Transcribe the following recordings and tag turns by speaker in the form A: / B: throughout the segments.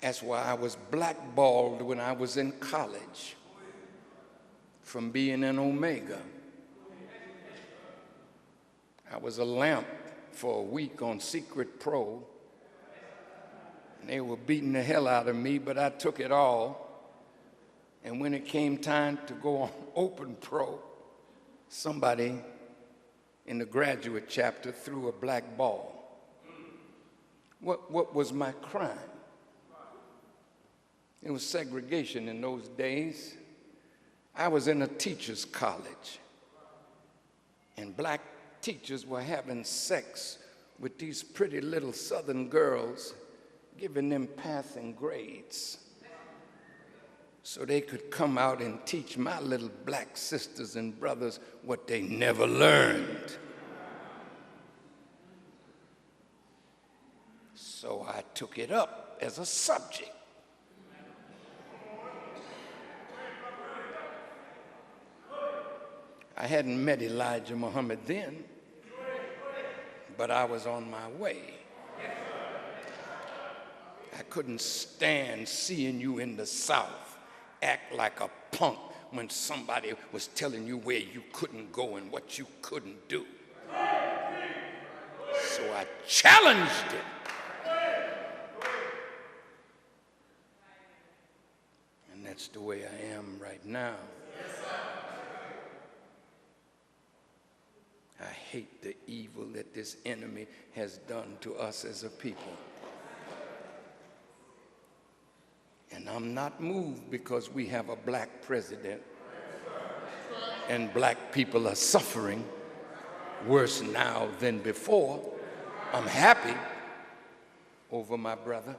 A: That's why I was blackballed when I was in college from being an Omega. I was a lamp for a week on Secret Pro, and they were beating the hell out of me, but I took it all. And when it came time to go on Open Pro, somebody in the graduate chapter threw a black ball. What was my crime? It was segregation in those days. I was in a teacher's college, and black teachers were having sex with these pretty little Southern girls, giving them passing grades so they could come out and teach my little black sisters and brothers what they never learned. So I took it up as a subject. I hadn't met Elijah Muhammad then, but I was on my way. I couldn't stand seeing you in the South act like a punk when somebody was telling you where you couldn't go and what you couldn't do. So I challenged it. And that's the way I am right now. I hate the evil that this enemy has done to us as a people. And I'm not moved because we have a black president and black people are suffering worse now than before. I'm happy over my brother,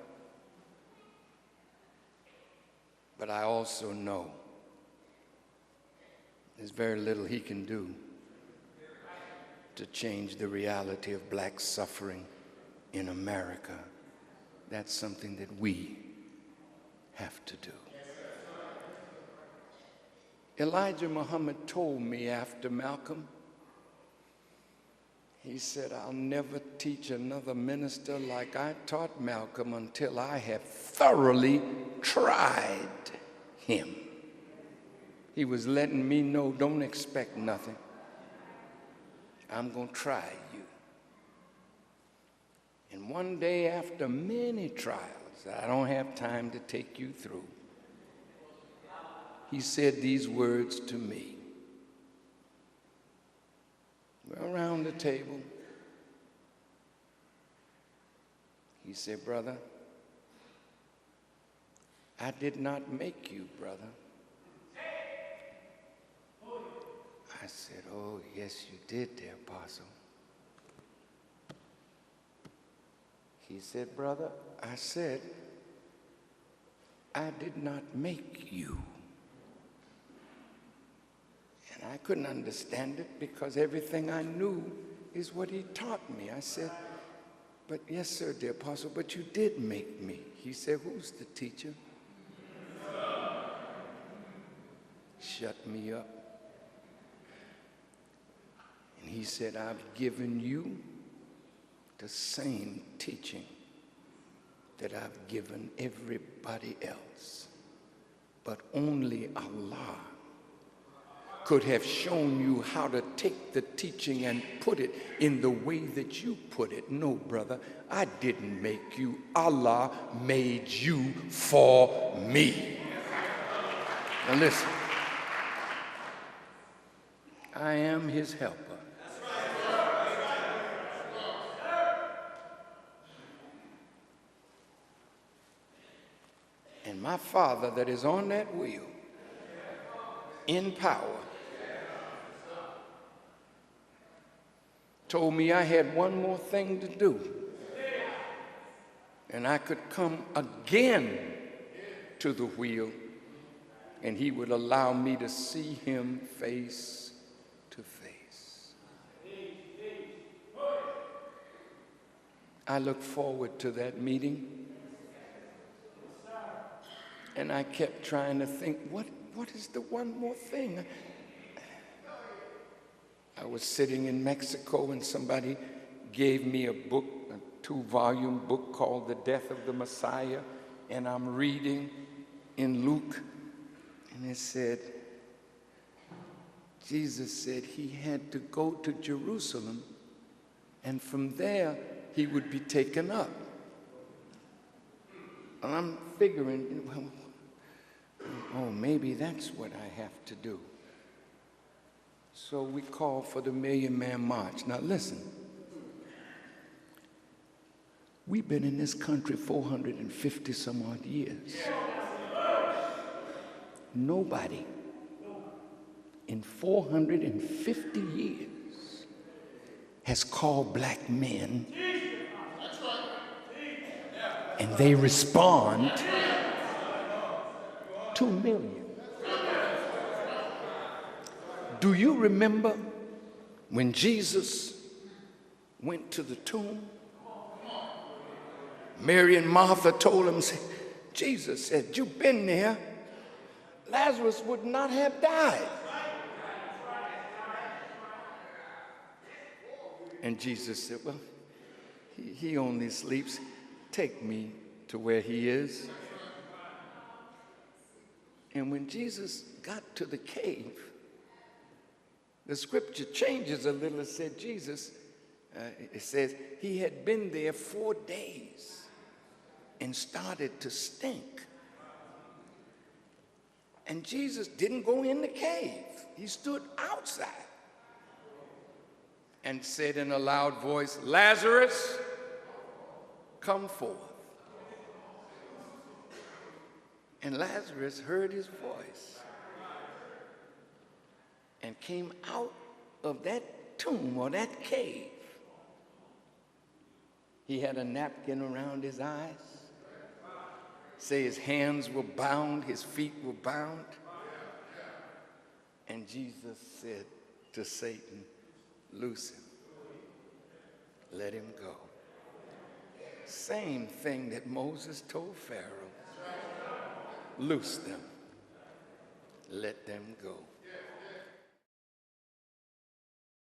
A: but I also know there's very little he can do to change the reality of black suffering in America. That's something that we have to do. Elijah Muhammad told me after Malcolm, he said, I'll never teach another minister like I taught Malcolm until I have thoroughly tried him. He was letting me know, don't expect nothing. I'm going to try you. And one day, after many trials I don't have time to take you through, he said these words to me. We're around the table. He said, brother, I did not make you, brother. I said, oh, yes, you did, dear apostle. He said, brother, I said, I did not make you. And I couldn't understand it because everything I knew is what he taught me. I said, but yes, sir, dear apostle, but you did make me. He said, who's the teacher? Shut me up. And he said, I've given you the same teaching that I've given everybody else. But only Allah could have shown you how to take the teaching and put it in the way that you put it. No, brother, I didn't make you. Allah made you for me. Now listen, I am his helper. And my Father that is on that wheel, in power, told me I had one more thing to do, and I could come again to the wheel, and he would allow me to see him face to face. I look forward to that meeting. And I kept trying to think, what is the one more thing? I was sitting in Mexico and somebody gave me a book, a 2-volume book called The Death of the Messiah and I'm reading in Luke, and it said, Jesus said he had to go to Jerusalem, and from there he would be taken up. And I'm figuring, well, oh, maybe that's what I have to do. So we called for the Million Man March. Now listen, we've been in this country 450 some odd years. Nobody in 450 years has called black men, and they respond. 2 million. Do you remember when Jesus went to the tomb? Mary and Martha told him, Jesus said, you've been there, Lazarus would not have died. And Jesus said, well, he only sleeps. Take me to where he is. And when Jesus got to the cave, the scripture changes a little. It said Jesus, it says he had been there 4 days and started to stink. And Jesus didn't go in the cave. He stood outside and said in a loud voice, Lazarus, come forth. And Lazarus heard his voice and came out of that tomb or that cave. He had a napkin around his eyes. Say his hands were bound, his feet were bound. And Jesus said to Satan, loose him. Let him go. Same thing that Moses told Pharaoh. Loose them. Let them go.